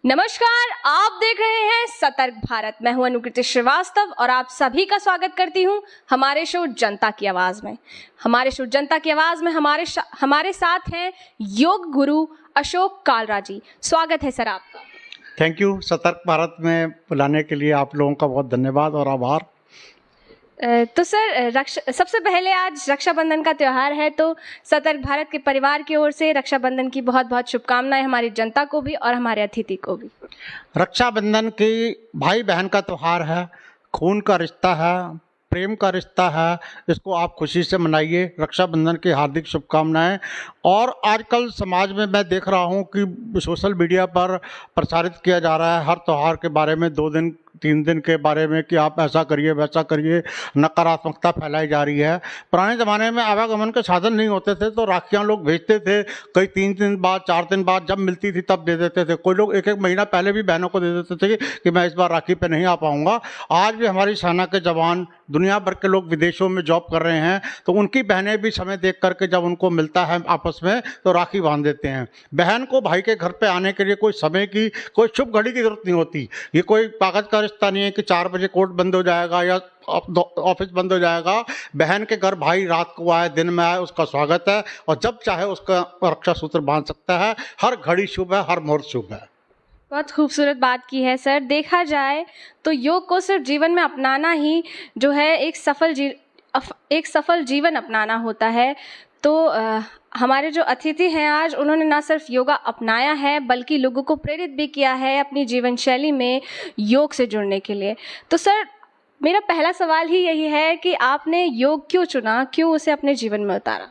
नमस्कार, आप देख रहे हैं सतर्क भारत। मैं हूं अनुकृति श्रीवास्तव और आप सभी का स्वागत करती हूं हमारे शो जनता की आवाज में। हमारे शो जनता की आवाज में हमारे साथ हैं योग गुरु अशोक कालरा जी। स्वागत है सर आपका। Thank you. सतर्क भारत में बुलाने के लिए आप लोगों का बहुत धन्यवाद और आभार। तो सर सबसे पहले आज रक्षाबंधन का त्यौहार है, तो सतर्क भारत के परिवार की ओर से रक्षाबंधन की बहुत बहुत शुभकामनाएं हमारी जनता को भी और हमारे अतिथि को भी। रक्षाबंधन की भाई बहन का त्यौहार है, खून का रिश्ता है, प्रेम का रिश्ता है। इसको आप खुशी से मनाइए। रक्षाबंधन की हार्दिक शुभकामनाएं। और आजकल समाज में मैं देख रहा हूं कि सोशल मीडिया पर प्रचारित किया जा रहा है हर त्यौहार के बारे में, 2 दिन 3 दिन के बारे में कि आप ऐसा करिए वैसा करिए। नकारात्मकता फैलाई जा रही है। पुराने ज़माने में आवागमन के साधन नहीं होते थे तो राखियाँ लोग भेजते थे, कई 3 दिन बाद 4 दिन बाद जब मिलती थी तब दे देते थे। कोई लोग 1-1 महीना पहले भी बहनों को दे देते थे कि मैं इस बार राखी पे नहीं आ पाऊँगा। आज भी हमारी सेना के जवान, दुनिया भर के लोग विदेशों में जॉब कर रहे हैं, तो उनकी बहनें भी समय देख करके जब उनको मिलता है आपस में तो राखी बांध देते हैं। बहन को भाई के घर पे आने के लिए कोई समय की, कोई शुभ घड़ी की जरूरत नहीं होती। ये कोई कागज का रिश्ता नहीं है कि 4 बजे कोर्ट बंद हो जाएगा या ऑफिस बंद हो जाएगा। बहन के घर भाई रात को आए दिन में आए, उसका स्वागत है और जब चाहे उसका रक्षा सूत्र बांध सकता है। हर घड़ी शुभ है, हर मुहूर्त शुभ है। बहुत खूबसूरत बात की है सर। देखा जाए तो योग को सिर्फ जीवन में अपनाना ही जो है एक सफल जीवन अपनाना होता है। तो हमारे जो अतिथि हैं आज, उन्होंने ना सिर्फ योगा अपनाया है बल्कि लोगों को प्रेरित भी किया है अपनी जीवन शैली में योग से जुड़ने के लिए। तो सर मेरा पहला सवाल ही यही है कि आपने योग क्यों चुना, क्यों उसे अपने जीवन में उतारा?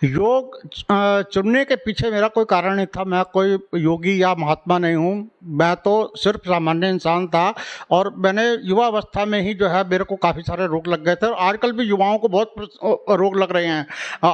योग चुनने के पीछे मेरा कोई कारण नहीं था। मैं कोई योगी या महात्मा नहीं हूँ। मैं तो सिर्फ सामान्य इंसान था और मैंने युवा अवस्था में ही जो है मेरे को काफ़ी सारे रोग लग गए थे। और आजकल भी युवाओं को बहुत रोग लग रहे हैं।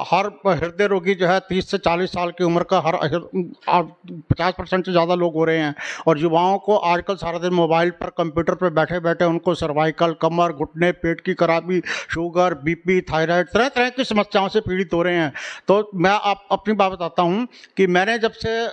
हर हृदय रोगी जो है 30 से 40 साल की उम्र का 50% से ज़्यादा लोग हो रहे हैं। और युवाओं को आजकल सारा दिन मोबाइल पर, कंप्यूटर पर बैठे बैठे उनको सर्वाइकल, कमर, घुटने, पेट की खराबी, शुगर, बीपी, थायराइड, तरह तरह की समस्याओं से पीड़ित हो रहे हैं। तो मैं अपनी बात बताता हूं कि मैंने जब से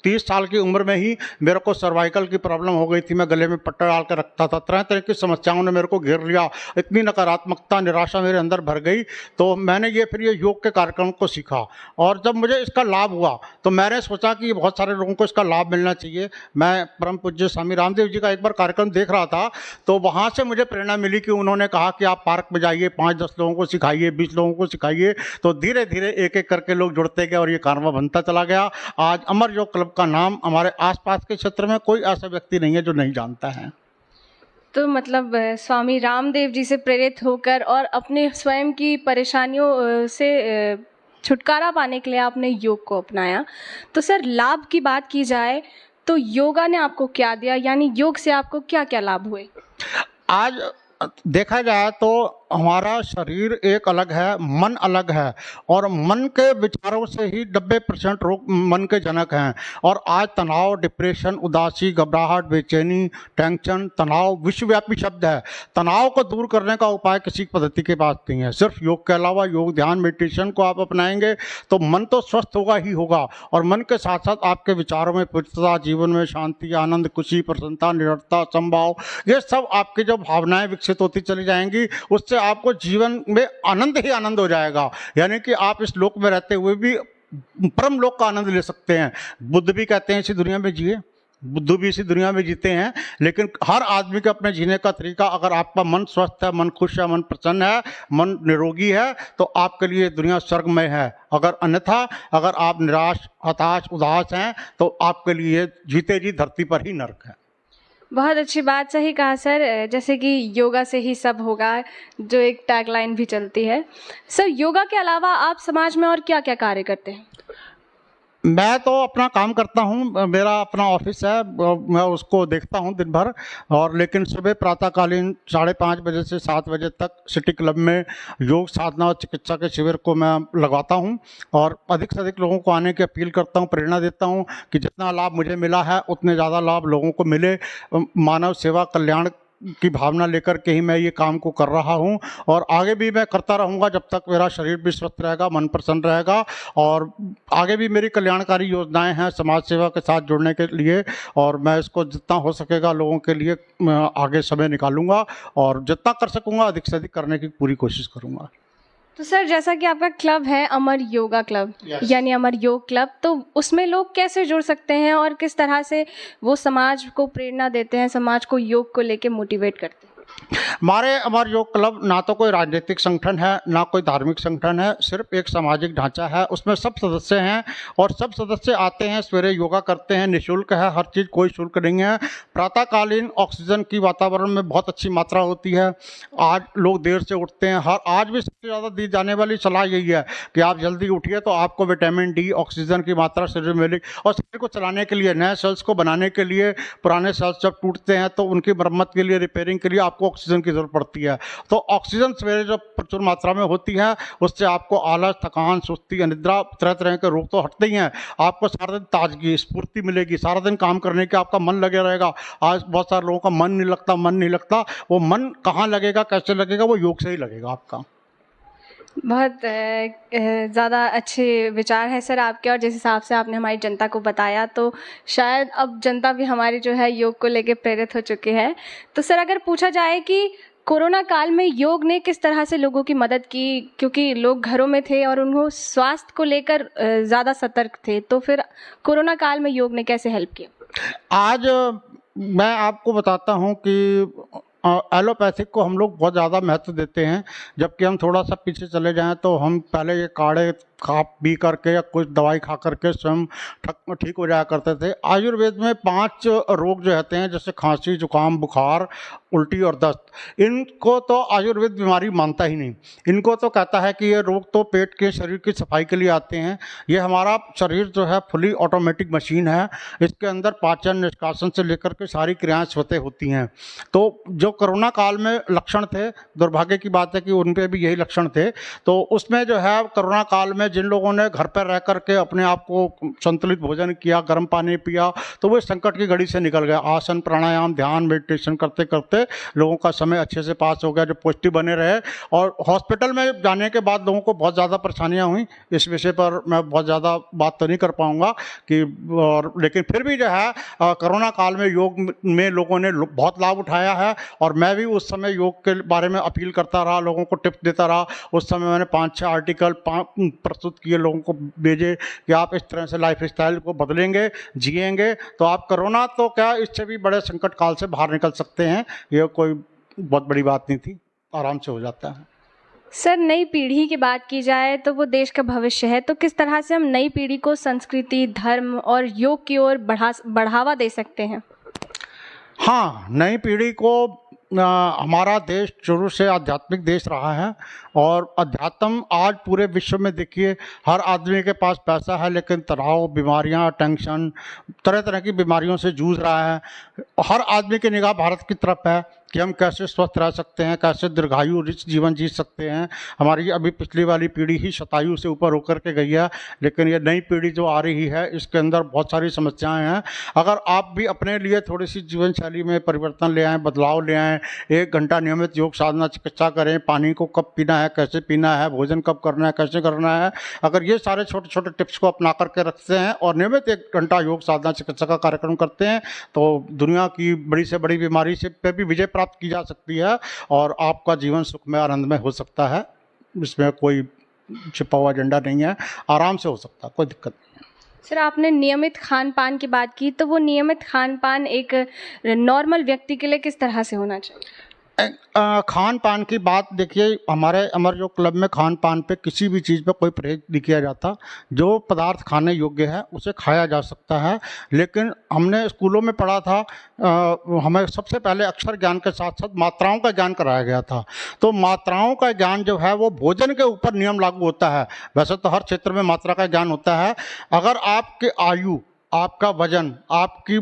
30 साल की उम्र में ही मेरे को सर्वाइकल की प्रॉब्लम हो गई थी। मैं गले में पट्टा डाल कर रखता था। तरह तरह की समस्याओं ने मेरे को घेर लिया। इतनी नकारात्मकता, निराशा मेरे अंदर भर गई। तो मैंने फिर ये योग के कार्यक्रम को सीखा और जब मुझे इसका लाभ हुआ तो मैंने सोचा कि बहुत सारे लोगों को इसका लाभ मिलना चाहिए। मैं परम पूज्य स्वामी रामदेव जी का एक बार कार्यक्रम देख रहा था तो वहाँ से मुझे प्रेरणा मिली कि उन्होंने कहा कि आप पार्क में जाइए, 5-10 लोगों को सिखाइए, 20 लोगों को सिखाइए। तो धीरे धीरे एक एक करके लोग जुड़ते गए और ये कारवां बनता चला गया। आज अमर योग क्लब का नाम हमारे आसपास के क्षेत्र में कोई ऐसा व्यक्ति नहीं है जो नहीं जानता है। तो मतलब स्वामी रामदेव जी से प्रेरित होकर और अपने स्वयं की परेशानियों से छुटकारा पाने के लिए आपने योग को अपनाया। तो सर लाभ की बात की जाए तो योगा ने आपको क्या दिया, यानी योग से आपको क्या क्या लाभ हुए? आज देखा जाए तो हमारा शरीर एक अलग है, मन अलग है और मन के विचारों से ही 90% रोग मन के जनक हैं। और आज तनाव, डिप्रेशन, उदासी, घबराहट, बेचैनी, टेंशन, तनाव विश्वव्यापी शब्द है। तनाव को दूर करने का उपाय किसी पद्धति के पास नहीं है। सिर्फ योग के अलावा योग, ध्यान, मेडिटेशन को आप अपनाएंगे तो मन तो स्वस्थ होगा ही होगा और मन के साथ साथ आपके विचारों में पवित्रता, जीवन में शांति, आनंद, खुशी, प्रसन्नता, निरंतरता, संभाव, ये सब आपकी जो भावनाएं विकसित होती चली जाएंगी उससे आपको जीवन में आनंद ही आनंद हो जाएगा। यानी कि आप इस लोक में रहते हुए भी परम लोक का आनंद ले सकते हैं। बुद्ध भी कहते हैं इसी दुनिया में जिए, बुद्ध भी इसी दुनिया में जीते हैं। लेकिन हर आदमी के अपने जीने का तरीका, अगर आपका मन स्वस्थ है, मन खुश है, मन प्रसन्न है, मन निरोगी है तो आपके लिए दुनिया स्वर्गमय है। अगर अन्यथा, अगर आप निराश, हताश, उदास हैं तो आपके लिए जीते जी धरती पर ही नरक है। बहुत अच्छी बात, सही कहा सर। जैसे कि योगा से ही सब होगा, जो एक टैगलाइन भी चलती है। सर योगा के अलावा आप समाज में और क्या क्या कार्य करते हैं? मैं तो अपना काम करता हूँ। मेरा अपना ऑफिस है, मैं उसको देखता हूँ दिन भर। और लेकिन सुबह प्रातःकालीन 5:30 बजे से 7 बजे तक सिटी क्लब में योग साधना और चिकित्सा के शिविर को मैं लगवाता हूँ और अधिक से अधिक लोगों को आने की अपील करता हूँ, प्रेरणा देता हूँ कि जितना लाभ मुझे मिला है उतने ज़्यादा लाभ लोगों को मिले। मानव सेवा, कल्याण की भावना लेकर के ही मैं ये काम को कर रहा हूँ और आगे भी मैं करता रहूँगा जब तक मेरा शरीर भी स्वस्थ रहेगा, मन प्रसन्न रहेगा। और आगे भी मेरी कल्याणकारी योजनाएं हैं समाज सेवा के साथ जुड़ने के लिए, और मैं इसको जितना हो सकेगा लोगों के लिए आगे समय निकालूंगा और जितना कर सकूंगा अधिक से अधिक करने की पूरी कोशिश करूंगा। तो सर, जैसा कि आपका क्लब है अमर योगा क्लब, Yes. यानी अमर योग क्लब, तो उसमें लोग कैसे जुड़ सकते हैं और किस तरह से वो समाज को प्रेरणा देते हैं, समाज को योग को लेके मोटिवेट करते हैं? हमारे अमर योग क्लब ना तो कोई राजनीतिक संगठन है ना कोई धार्मिक संगठन है, सिर्फ एक सामाजिक ढांचा है। उसमें सब सदस्य हैं और सब सदस्य आते हैं, सवेरे योगा करते हैं, निःशुल्क है हर चीज़, कोई शुल्क नहीं है। प्रातःकालीन ऑक्सीजन की वातावरण में बहुत अच्छी मात्रा होती है। आज लोग देर से उठते हैं, आज भी सबसे ज़्यादा दी जाने वाली सलाह यही है कि आप जल्दी उठिए तो आपको विटामिन डी, ऑक्सीजन की मात्रा शरीर में मिलेगी। और शरीर को चलाने के लिए, नए सेल्स को बनाने के लिए, पुराने सेल्स जब टूटते हैं तो उनकी मरम्मत के लिए, रिपेयरिंग के लिए आपको ऑक्सीजन की जरूरत पड़ती है। तो ऑक्सीजन सवेरे जब प्रचुर मात्रा में होती है उससे आपको आलस, थकान, सुस्ती, अनिद्रा, तरह तरह के रोग तो हटते ही हैं। आपको सारा दिन ताजगी, स्फूर्ति मिलेगी, सारा दिन काम करने के आपका मन लगे रहेगा। आज बहुत सारे लोगों का मन नहीं लगता। वो मन कहाँ लगेगा, कैसे लगेगा? वो योग से ही लगेगा आपका। बहुत ज़्यादा अच्छे विचार हैं सर आपके, और जिस हिसाब से आपने हमारी जनता को बताया तो शायद अब जनता भी हमारी जो है योग को लेके प्रेरित हो चुकी है। तो सर, अगर पूछा जाए कि कोरोना काल में योग ने किस तरह से लोगों की मदद की, क्योंकि लोग घरों में थे और उनको स्वास्थ्य को लेकर ज़्यादा सतर्क थे, तो फिर कोरोना काल में योग ने कैसे हेल्प किया? आज मैं आपको बताता हूँ कि एलोपैथिक को हम लोग बहुत ज़्यादा महत्व देते हैं, जबकि हम थोड़ा सा पीछे चले जाएं तो हम पहले ये काढ़े खा पी करके या कुछ दवाई खा करके स्वयं ठीक हो जाया करते थे। आयुर्वेद में 5 रोग जो रहते हैं, जैसे खांसी, जुकाम, बुखार, उल्टी और दस्त, इनको तो आयुर्वेद बीमारी मानता ही नहीं। इनको तो कहता है कि ये रोग तो पेट के, शरीर की सफाई के लिए आते हैं। ये हमारा शरीर जो है फुली ऑटोमेटिक मशीन है, इसके अंदर पाचन, निष्कासन से लेकर के सारी क्रियाएं स्वतः होती हैं। तो जो कोरोना काल में लक्षण थे, दुर्भाग्य की बात है कि उन पे भी यही लक्षण थे। तो उसमें जो है कोरोना काल में जिन लोगों ने घर पर रह करके अपने आप को संतुलित भोजन किया, गर्म पानी पिया, तो वो संकट की घड़ी से निकल गया। आसन, प्राणायाम, ध्यान, मेडिटेशन करते करते लोगों का समय अच्छे से पास हो गया, जो पॉजिटिव बने रहे। और हॉस्पिटल में जाने के बाद लोगों को बहुत ज़्यादा परेशानियां हुई। इस विषय पर मैं बहुत ज़्यादा बात तो नहीं कर पाऊँगा कि, और लेकिन फिर भी जो है कोरोना काल में योग में लोगों ने बहुत लाभ उठाया है। और मैं भी उस समय योग के बारे में अपील करता रहा, लोगों को टिप्स देता रहा। उस समय मैंने 5-6 आर्टिकल प्रस्तुत किए, लोगों को भेजे कि आप इस तरह से लाइफ स्टाइल को बदलेंगे, जिएंगे तो आप कोरोना तो क्या, इससे भी बड़े संकट काल से बाहर निकल सकते हैं। ये कोई बहुत बड़ी बात नहीं थी, आराम से हो जाता है। सर, नई पीढ़ी की बात की जाए तो वो देश का भविष्य है, तो किस तरह से हम नई पीढ़ी को संस्कृति, धर्म और योग की ओर बढ़ावा दे सकते हैं? हाँ, नई पीढ़ी को हमारा देश शुरू से आध्यात्मिक देश रहा है, और अध्यात्म आज पूरे विश्व में देखिए हर आदमी के पास पैसा है लेकिन तनाव, बीमारियां, टेंशन, तरह तरह की बीमारियों से जूझ रहा है। हर आदमी की निगाह भारत की तरफ है कि हम कैसे स्वस्थ रह सकते हैं, कैसे दीर्घायु रिच जीवन जी सकते हैं। हमारी अभी पिछली वाली पीढ़ी ही शतायु से ऊपर होकर के गई है, लेकिन ये नई पीढ़ी जो आ रही है इसके अंदर बहुत सारी समस्याएं हैं। अगर आप भी अपने लिए थोड़ी सी जीवन शैली में परिवर्तन ले आएँ, बदलाव ले आएँ, 1 घंटा नियमित योग साधना चिकित्सा करें, पानी को कब पीना है, कैसे पीना है, भोजन कब करना है, कैसे करना है, अगर ये सारे छोटे छोटे टिप्स को अपना करके रखते हैं और नियमित 1 घंटा योग साधना चिकित्सा का कार्यक्रम करते हैं तो दुनिया की बड़ी से बड़ी बीमारी से पे भी विजय प्राप्त की जा सकती है और आपका जीवन सुखमय, आनंदमय हो सकता है। इसमें कोई छिपा हुआ एजेंडा नहीं है, आराम से हो सकता है, कोई दिक्कत नहीं। सर, आपने नियमित खान पान की बात की, तो वो नियमित खान पान एक नॉर्मल व्यक्ति के लिए किस तरह से होना चाहिए? खान पान की बात देखिए, हमारे अमर योग क्लब में खान पान पे किसी भी चीज़ पे कोई परहेज नहीं किया जाता। जो पदार्थ खाने योग्य है उसे खाया जा सकता है। लेकिन हमने स्कूलों में पढ़ा था, हमें सबसे पहले अक्षर ज्ञान के साथ साथ मात्राओं का ज्ञान कराया गया था। तो मात्राओं का ज्ञान जो है वो भोजन के ऊपर नियम लागू होता है। वैसे तो हर क्षेत्र में मात्रा का ज्ञान होता है। अगर आपकी आयु, आपका वजन, आपकी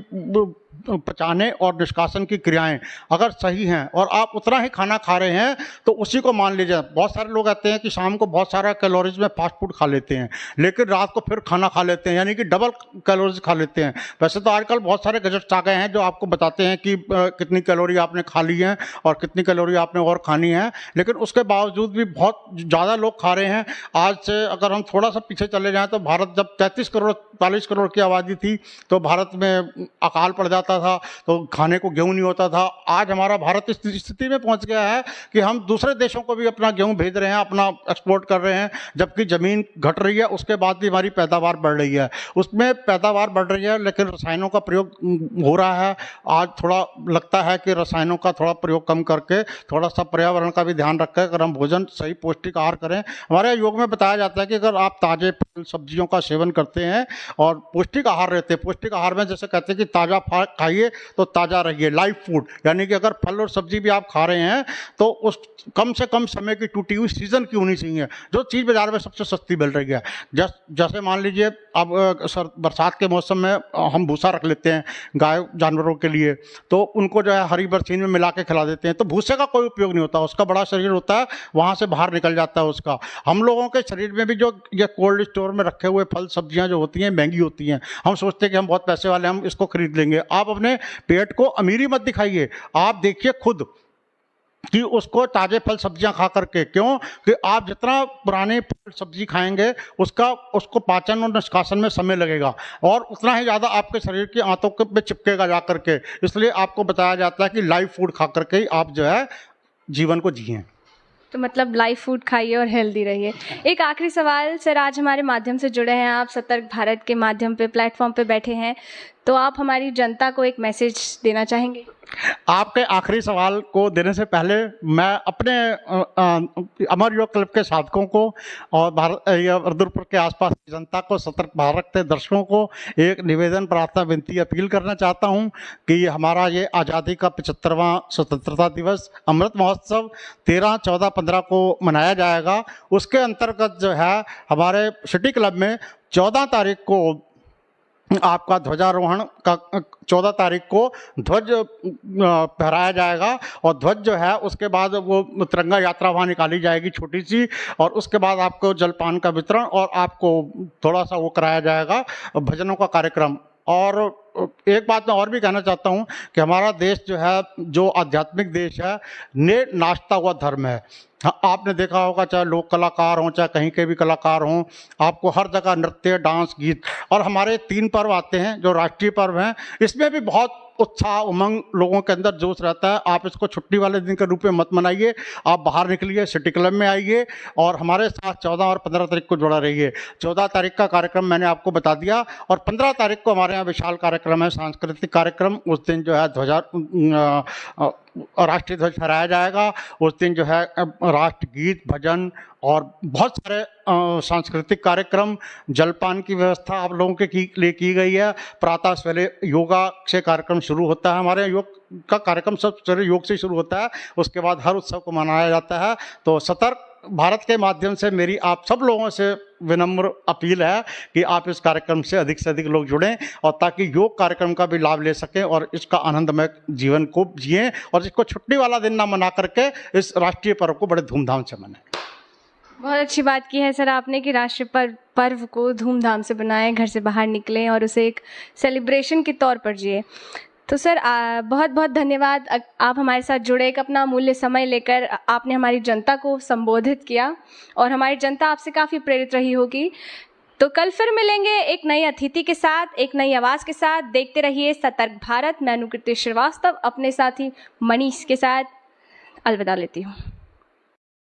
पचाने और निष्कासन की क्रियाएं अगर सही हैं और आप उतना ही खाना खा रहे हैं तो उसी को मान लीजिए। बहुत सारे लोग कहते हैं कि शाम को बहुत सारा कैलोरीज में फास्ट फूड खा लेते हैं, लेकिन रात को फिर खाना खा लेते हैं, यानी कि डबल कैलोरीज खा लेते हैं। वैसे तो आजकल बहुत सारे गैजेट्स आ गए हैं जो आपको बताते हैं कि कितनी कैलोरी आपने खा ली है और कितनी कैलोरी आपने और खानी है, लेकिन उसके बावजूद भी बहुत ज़्यादा लोग खा रहे हैं। आज से अगर हम थोड़ा सा पीछे चले जाएँ तो भारत जब 33 करोड़ 40 करोड़ की आबादी थी तो भारत में अकाल पड़ जाता था, तो खाने को गेहूं नहीं होता था। आज हमारा भारत इस स्थिति में पहुंच गया है कि हम दूसरे देशों को भी अपना गेहूं भेज रहे हैं, अपना एक्सपोर्ट कर रहे हैं, जबकि ज़मीन घट रही है, उसके बाद भी हमारी पैदावार बढ़ रही है। उसमें पैदावार बढ़ रही है लेकिन रसायनों का प्रयोग हो रहा है। आज थोड़ा लगता है कि रसायनों का थोड़ा प्रयोग कम करके थोड़ा सा पर्यावरण का भी ध्यान रखें, अगर हम भोजन सही पौष्टिक आहार करें। हमारे योग में बताया जाता है कि अगर आप ताज़े फल सब्जियों का सेवन करते हैं और पौष्टिक आहार रहते हैं, पौष्टिक आहार में जैसे कहते हैं कि ताज़ा फल खाइए तो ताज़ा रहिए, लाइव फूड, यानी कि अगर फल और सब्जी भी आप खा रहे हैं तो उस कम से कम समय की टूटी हुई सीजन की होनी चाहिए, जो चीज़ बाजार में सबसे सस्ती मिल रही है। जैसे मान लीजिए अब बरसात के मौसम में हम भूसा रख लेते हैं गाय जानवरों के लिए, तो उनको जो है हरी बरसीन में मिला के खिला देते हैं, तो भूसे का कोई उपयोग नहीं होता, उसका बड़ा शरीर होता है, वहाँ से बाहर निकल जाता है उसका। हम लोगों के शरीर में भी जो ये कोल्ड स्टोर में रखे हुए फल सब्जियाँ जो होती हैं महंगी होती हैं, हम सोचते हैं कि हम बहुत पैसे वाले हम इसको खरीद लेंगे। आप अपने पेट को अमीरी मत दिखाइए, आप देखिए खुद कि उसको ताज़े फल सब्जियां खा करके, क्यों कि आप जितना पुराने फल सब्जी खाएंगे उसको पाचन और निष्कासन में समय लगेगा और उतना ही ज़्यादा आपके शरीर की आंतों पे चिपकेगा जा करके। इसलिए आपको बताया जाता है कि लाइव फूड खा करके ही आप जो है जीवन को जिएं। तो मतलब लाइव फूड खाइए और हेल्दी रहिए। एक आखिरी सवाल सर, आज हमारे माध्यम से जुड़े हैं आप, सतर्क भारत के माध्यम पे प्लेटफॉर्म पे बैठे हैं, तो आप हमारी जनता को एक मैसेज देना चाहेंगे? आपके आखिरी सवाल को देने से पहले मैं अपने अमर योग क्लब के साधकों को और रुद्रपुर के आसपास की जनता को, सतर्क भारत के दर्शकों को एक निवेदन, प्रार्थना, विनती, अपील करना चाहता हूं कि हमारा ये आज़ादी का 75वां स्वतंत्रता दिवस अमृत महोत्सव 13, 14, 15 को मनाया जाएगा। उसके अंतर्गत जो है हमारे सिटी क्लब में 14 तारीख को आपका ध्वजारोहण का 14 तारीख को ध्वज फहराया जाएगा और ध्वज जो है उसके बाद वो तिरंगा यात्रा वहाँ निकाली जाएगी छोटी सी, और उसके बाद आपको जलपान का वितरण और आपको थोड़ा सा वो कराया जाएगा भजनों का कार्यक्रम। और एक बात मैं और भी कहना चाहता हूँ कि हमारा देश जो है, जो आध्यात्मिक देश है, ने नाचता हुआ धर्म है। हाँ, आपने देखा होगा चाहे लोक कलाकार हों चाहे कहीं के भी कलाकार हों, आपको हर जगह नृत्य, डांस, गीत, और हमारे 3 पर्व आते हैं जो राष्ट्रीय पर्व हैं, इसमें भी बहुत उत्साह, उमंग, लोगों के अंदर जोश रहता है। आप इसको छुट्टी वाले दिन के रूप में मत मनाइए, आप बाहर निकलिए, सिटी क्लब में आइए और हमारे साथ 14 और 15 तारीख को जुड़ा रहिए। 14 तारीख का कार्यक्रम मैंने आपको बता दिया और 15 तारीख को हमारे यहाँ विशाल कार्यक्रम है, सांस्कृतिक कार्यक्रम। उस दिन जो है राष्ट्रीय ध्वज फहराया जाएगा। उस दिन जो है राष्ट्रगीत, भजन और बहुत सारे सांस्कृतिक कार्यक्रम, जलपान की व्यवस्था आप लोगों के लिए की गई है। प्रातः सवेरे योगा से कार्यक्रम शुरू होता है, हमारे योग का कार्यक्रम सब सवेरे योग से शुरू होता है, उसके बाद हर उत्सव को मनाया जाता है। तो सतर्क भारत के माध्यम से मेरी आप सब लोगों से विनम्र अपील है कि आप इस कार्यक्रम से अधिक लोग जुड़ें और ताकि योग कार्यक्रम का भी लाभ ले सकें और इसका आनंदमय जीवन को जिएं और इसको छुट्टी वाला दिन ना मना करके इस राष्ट्रीय पर्व को बड़े धूमधाम से मनाएं। बहुत अच्छी बात की है सर आपने कि राष्ट्रीय पर्व को धूमधाम से बनाएं, घर से बाहर निकलें और उसे एक सेलिब्रेशन के तौर पर जिए। तो सर बहुत बहुत धन्यवाद, आप हमारे साथ जुड़े, एक अपना अमूल्य समय लेकर आपने हमारी जनता को संबोधित किया और हमारी जनता आपसे काफ़ी प्रेरित रही होगी। तो कल फिर मिलेंगे एक नई अतिथि के साथ, एक नई आवाज़ के साथ। देखते रहिए सतर्क भारत। मैं अनुकृति श्रीवास्तव अपने साथी मनीष के साथ अलविदा लेती हूँ।